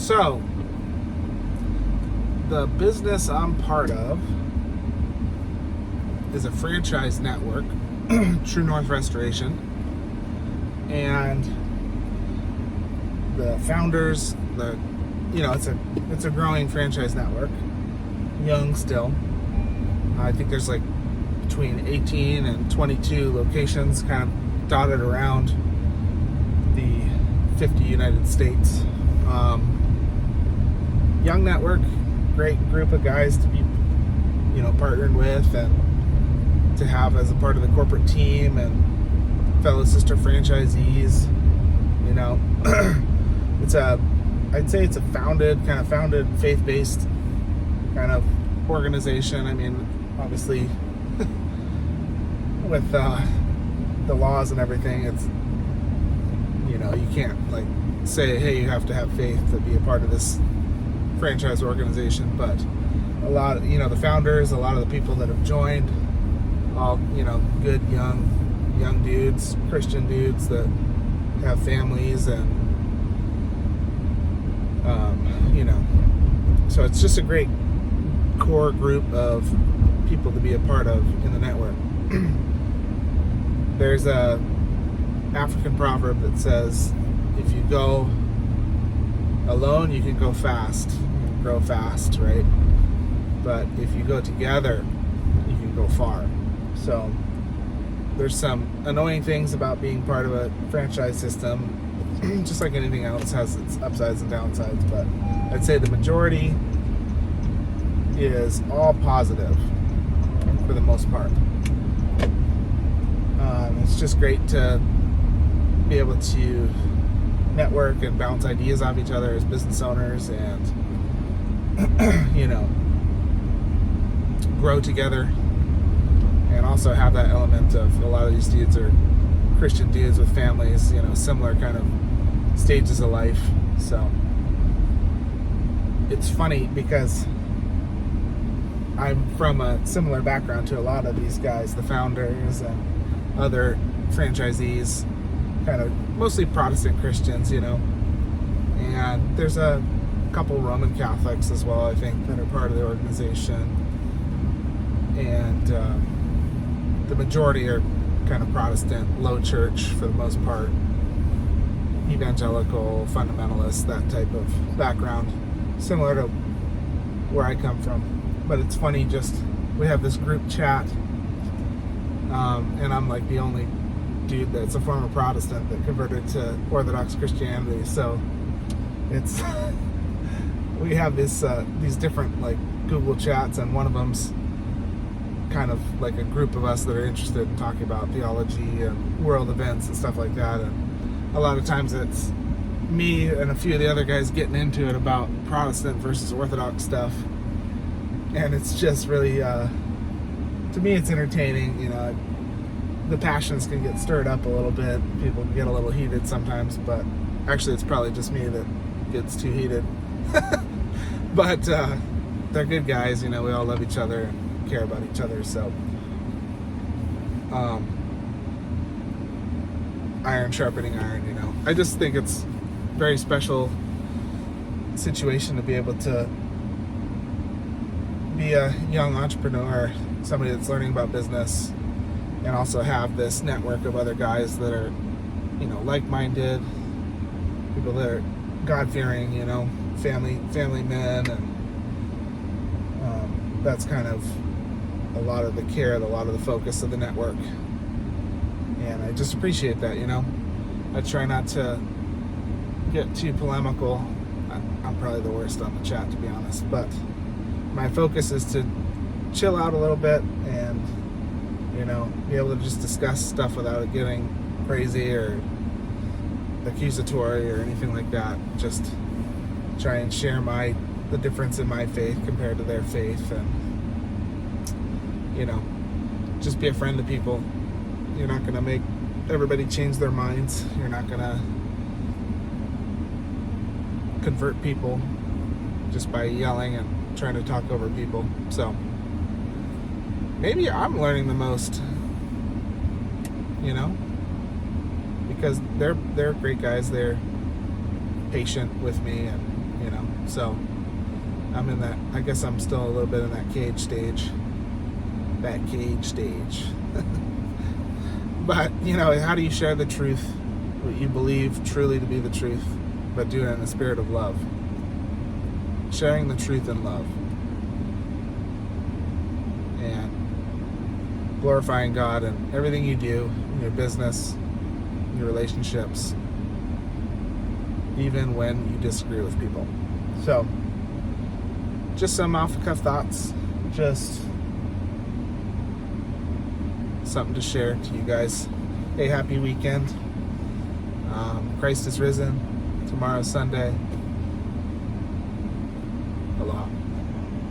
So, the business I'm part of is a franchise network, True North Restoration, and the founders, it's a growing franchise network, young still. I think there's like between 18 and 22 locations kind of dotted around the 50 United States. Young network, great group of guys to be, partnering with and to have as a part of the corporate team and fellow sister franchisees. I'd say it's a founded faith-based kind of organization. I mean, obviously with the laws and everything, it's, you can't like say, hey, you have to have faith to be a part of this franchise organization. But a lot of, the founders, a lot of the people that have joined, all, good young dudes, Christian dudes that have families and, so it's just a great core group of people to be a part of in the network. There's a African proverb that says, if you go alone, you can go fast, you can grow fast, right? But if you go together, you can go far. So there's some annoying things about being part of a franchise system. Just like anything else has its upsides and downsides, but I'd say the majority is all positive for the most part. It's just great to be able to network and bounce ideas off each other as business owners and grow together, and also have that element of a lot of these dudes are Christian dudes with families, similar kind of stages of life. So it's funny because I'm from a similar background to a lot of these guys, the founders and other franchisees, kind of mostly Protestant Christians, and there's a couple Roman Catholics as well, I think, that are part of the organization, and the majority are kind of Protestant, low church for the most part, evangelical, fundamentalist, that type of background, similar to where I come from. But it's funny, we have this group chat, and I'm like the only dude that's a former Protestant that converted to Orthodox Christianity. So it's we have these different like Google chats, and one of them's kind of like a group of us that are interested in talking about theology and world events and stuff like that. And a lot of times it's me and a few of the other guys getting into it about Protestant versus Orthodox stuff. And it's just really, to me, it's entertaining. The passions can get stirred up a little bit. People can get a little heated sometimes, but actually it's probably just me that gets too heated. But they're good guys, we all love each other and care about each other. So iron sharpening iron, I just think it's a very special situation to be able to be a young entrepreneur, somebody that's learning about business, and also have this network of other guys that are, like-minded, people that are God-fearing, family men, and that's kind of a lot of the care, a lot of the focus of the network. And I just appreciate that, I try not to get too polemical. I'm probably the worst on the chat, to be honest, but my focus is to chill out a little bit and, be able to just discuss stuff without it getting crazy or accusatory or anything like that. Just try and share the difference in my faith compared to their faith, and, just be a friend to people. You're not going to make everybody change their minds. You're not going to convert people just by yelling and trying to talk over people. So maybe I'm learning the most, because they're great guys. They're patient with me, and So I'm in that, I guess I'm still a little bit in that cage stage. That cage stage. But, you know, how do you share the truth, what you believe truly to be the truth, but do it in a spirit of love? Sharing the truth in love. And glorifying God in everything you do, in your business, in your relationships, even when you disagree with people. So, just some off-the-cuff thoughts. Just something to share to you guys. Hey, happy weekend. Christ is risen. Tomorrow's Sunday. Aloha.